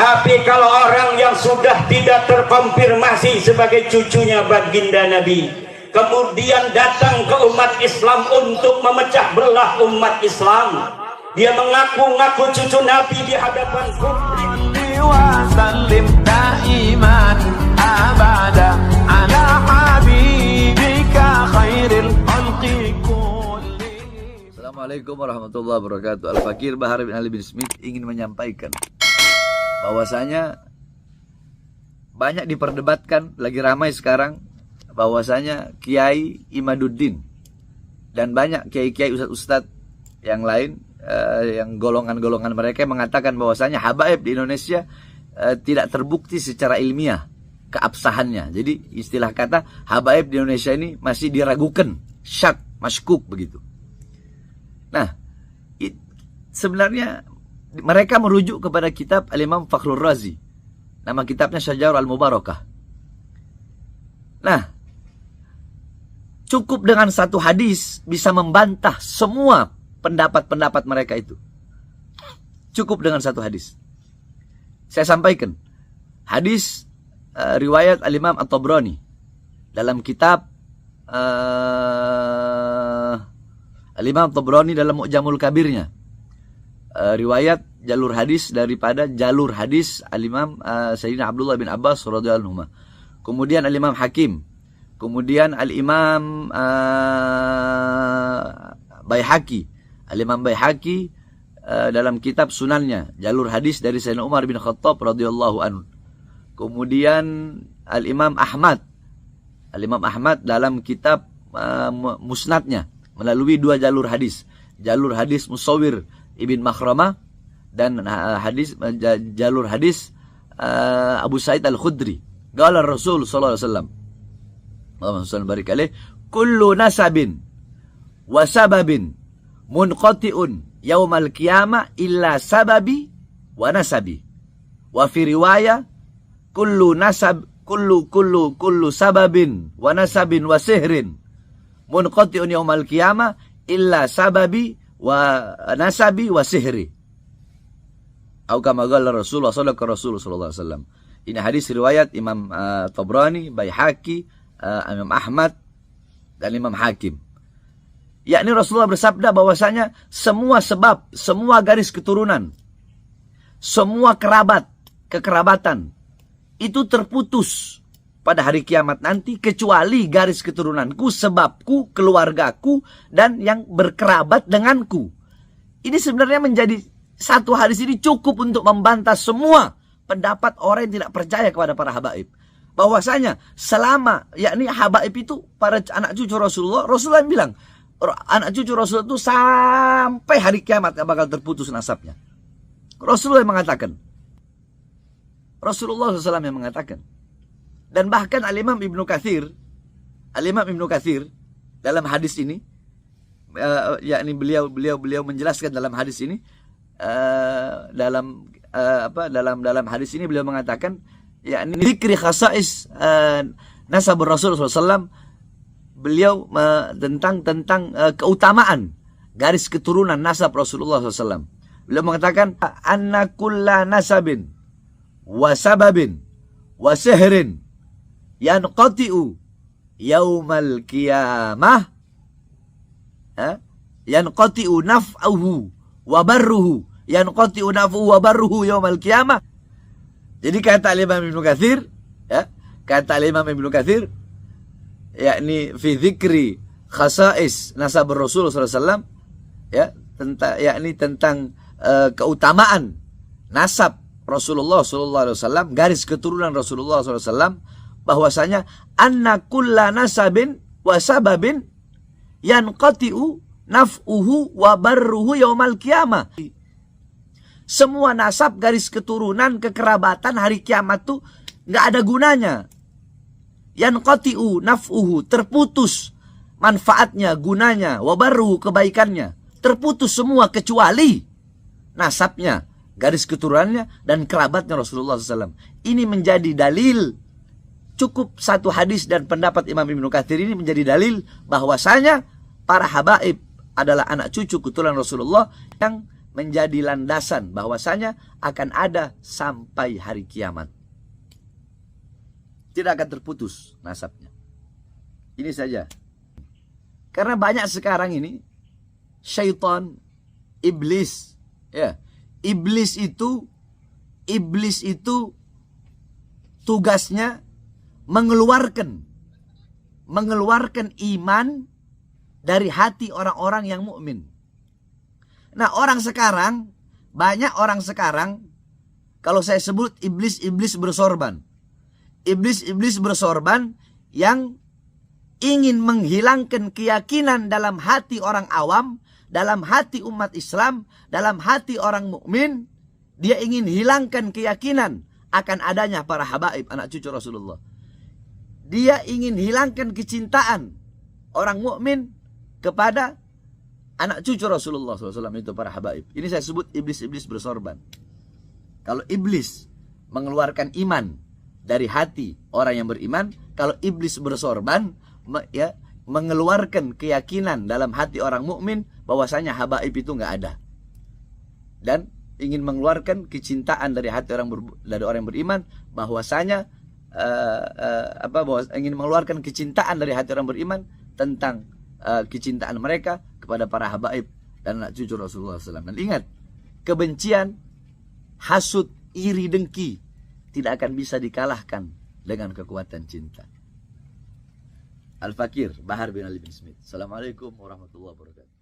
Tapi kalau orang yang sudah tidak terkonfirmasi sebagai cucunya baginda Nabi, kemudian datang ke umat Islam untuk memecah belah umat Islam, dia mengaku-ngaku cucu Nabi di hadapan publik. Assalamualaikum warahmatullahi wabarakatuh. Al-Fakir Bahar bin Ali bin Smith ingin menyampaikan bahwasanya banyak diperdebatkan, lagi ramai sekarang, bahwasanya Kiai Imaduddin dan banyak kiai-kiai ustadz-ustadz yang lain, yang golongan-golongan mereka mengatakan bahwasanya habaib di Indonesia tidak terbukti secara ilmiah keabsahannya. Jadi istilah kata habaib di Indonesia ini masih diragukan, syak, maskuk begitu. Nah, sebenarnya mereka merujuk kepada kitab Al-Imam Fakhrur Razi. Nama kitabnya Syajarul Al-Mubarakah. Nah, cukup dengan satu hadis bisa membantah semua pendapat-pendapat mereka itu. Cukup dengan satu hadis. Saya sampaikan. Hadis riwayat Al-Imam At-Tabrani dalam kitab Al-Imam At-Tabrani dalam Mu'jamul Kabirnya. Riwayat jalur hadis daripada jalur hadis Al-Imam Sayyidina Abdullah bin Abbas radhiyallahu anhu. Kemudian Al-Imam Hakim. Kemudian Al-Imam Baihaqi. Al-Imam Baihaqi dalam kitab Sunannya, jalur hadis dari Sayyidina Umar bin Khattab radhiyallahu anhu. Kemudian Al-Imam Ahmad. Al-Imam Ahmad dalam kitab Musnadnya melalui dua jalur hadis. Jalur hadis Musawwir Ibn Makhramah dan jalur hadis Abu Sa'id Al-Khudri. Qala Rasul sallallahu alaihi wasallam, Allahumma shalli barik alaih, kullu nasabin wa sababin munqati'un yaumal qiyamah illa sababi wa nasabi. Wa fi riwayah kullu sababin wa nasabin wa sihrin munqati'un yaumal qiyamah illa sababi wa nasabi wa sihri. Atau kama qala Rasulullah sallallahu alaihi wasallam. Ini hadis riwayat Imam Tabrani, Baihaqi, Imam Ahmad dan Imam Hakim. Yakni Rasulullah bersabda bahwasanya semua sebab, semua garis keturunan, semua kekerabatan itu terputus pada hari kiamat nanti kecuali garis keturunanku, sebabku, keluargaku, dan yang berkerabat denganku. Ini sebenarnya menjadi satu hadis ini cukup untuk membantah semua pendapat orang yang tidak percaya kepada para habaib. Bahwasanya selama, yakni habaib itu para anak cucu Rasulullah, Rasulullah bilang, anak cucu Rasulullah itu sampai hari kiamat yang bakal terputus nasabnya. Rasulullah yang mengatakan. Rasulullah SAW yang mengatakan. Dan bahkan Al-Imam Ibnu Katsir dalam hadis ini, yakni beliau menjelaskan dalam hadis ini, dalam hadis ini beliau mengatakan, yakni dzikri khasais nasab Rasulullah SAW, beliau tentang keutamaan garis keturunan nasab Rasulullah SAW. Beliau mengatakan, anna kulla nasabin wa sababin wa sihrin yanqati'u yaumal qiyamah, yanqati'u naf'uhu wa barruhu, yanqati'u naf'uhu wa barruhu yaumal qiyamah. Jadi kata Imam Ibnu Katsir, yakni fi dzikri khasais nasab Rasul sallallahu alaihi wasallam, tentang keutamaan nasab Rasulullah sallallahu alaihi wasallam, garis keturunan Rasulullah sallallahu alaihi wasallam, bahwasanya anna kulla nasabin wa sababin yanqati'u naf'uhu wa barruhu yaumal qiyamah. Semua nasab, garis keturunan, kekerabatan hari kiamat tuh nggak ada gunanya. Yanqati'u naf'uhu, terputus manfaatnya, gunanya, wa barruhu, kebaikannya, terputus semua kecuali nasabnya, garis keturunannya, dan kerabatnya Rasulullah SAW. Ini menjadi dalil. Cukup satu hadis dan pendapat Imam Ibnu Katsir ini menjadi dalil bahwasanya para habaib adalah anak cucu keturunan Rasulullah yang menjadi landasan bahwasanya akan ada sampai hari kiamat. Tidak akan terputus nasabnya. Ini saja. Karena banyak sekarang ini syaitan, iblis, ya. Iblis itu tugasnya mengeluarkan iman dari hati orang-orang yang mukmin. Nah, banyak orang sekarang, kalau saya sebut iblis bersorban. Iblis bersorban yang ingin menghilangkan keyakinan dalam hati orang awam, dalam hati umat Islam, dalam hati orang mukmin. Dia ingin hilangkan keyakinan akan adanya para habaib, anak cucu Rasulullah. Dia ingin hilangkan kecintaan orang mukmin kepada anak cucu Rasulullah SAW, itu para habaib. Ini saya sebut iblis bersorban. Kalau iblis mengeluarkan iman dari hati orang yang beriman, kalau iblis bersorban, ya, mengeluarkan keyakinan dalam hati orang mukmin bahwasanya habaib itu nggak ada, dan ingin mengeluarkan kecintaan dari hati dari orang yang beriman bahwasanya ingin mengeluarkan kecintaan dari hati orang beriman tentang kecintaan mereka kepada para habaib dan anak cucu Rasulullah SAW. Dan ingat, kebencian, hasud, iri, dengki tidak akan bisa dikalahkan dengan kekuatan cinta. Al-Fakir Bahar bin Ali bin Smith. Assalamualaikum warahmatullahi wabarakatuh.